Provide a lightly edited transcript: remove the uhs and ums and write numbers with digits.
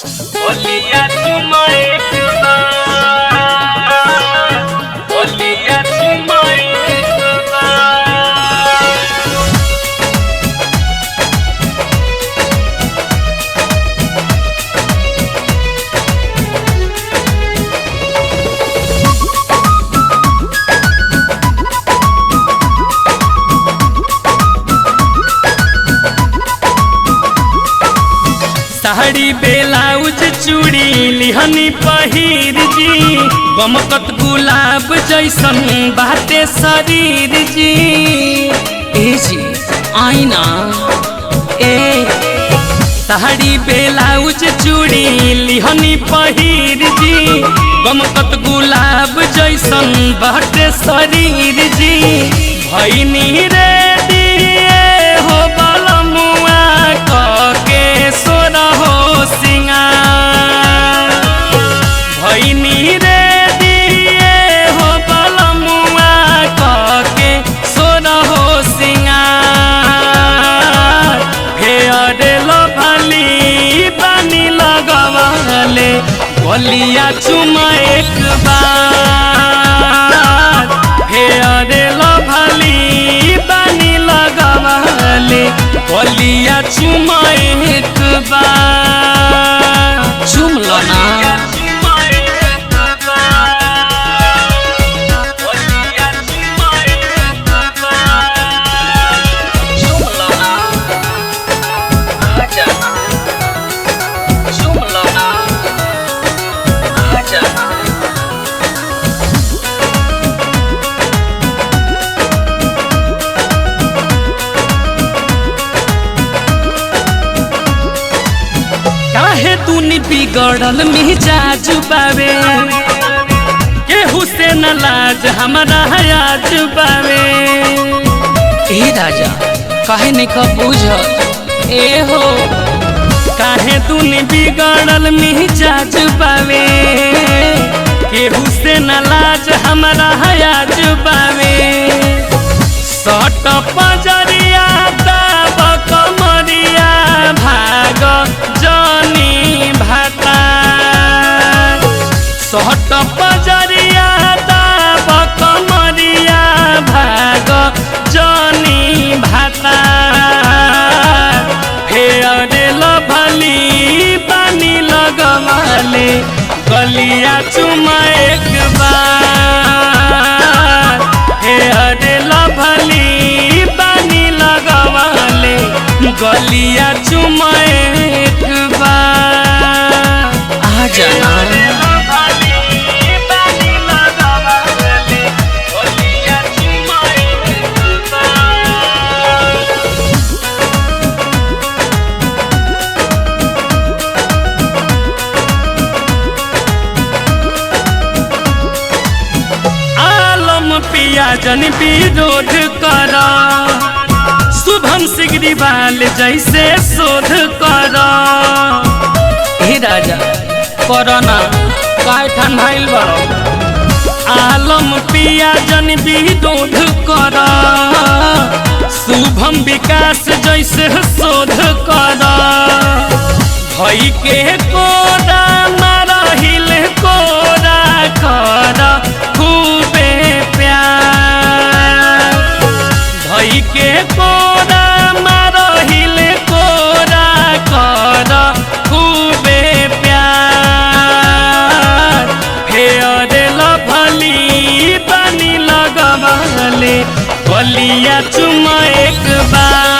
बोलिया चुमा एक बार, बोलिया चुमा एक बार। साड़ी बेलाउज चूड़ी लिहनी पहिर जी, गमकत गुलाब जैसन बाटे शरीर जी। ए जी आईना ए साड़ी बेलाउज चूड़ी लिहनी पहिर जी, गमकत गुलाब जैसन बाटे शरीर जी। भैनी रे दिए हो बलमुआ के सोना हो सिंगार, भैनी रे दिए हो बलमुआ के सोना हो सिंगार। फेयर लभली पानी लगवाले बोलिया चुमा एक बार, फेयर लभली पानी लगवाले बोलिया चुमा एक बार। चुम लो ना काहे तूनी बिगड़ल मिजाज बावे, केहू से न लाज हमारा हयाज बावे। ए राजा काहे नहीं का बुझ ए हो, काहे तूनी बिगड़ल मिजाज बावे, केहू से न लाज हमारा हयाज बावे। सट पजरिया दाब कमरिया भाग जनी भाता, सट पजरिया दाब कमरिया भाग जनी भाता। फेयर लभली पानी लगवाले गलिया चुमा एक बार, फेयर लभली पानी लगवाले गलिया चुमा एक बार। आ जाना पिया जन विरोध करा, शुभम सिगरीवाल जैसे शोध करा। हे राजा कोरोना काय ठंडाइल बड़ो, आलम पिया जन विरोध करा, शुभम विकास जैसे शोध करा। भई के कोरा मारा हिल कोरा कर खूबे प्यार, भई के कोरा मारहिल कोरा कर खूबे प्यार। फेयर लभली पानी लगवाले गलिया चुमा एक बार,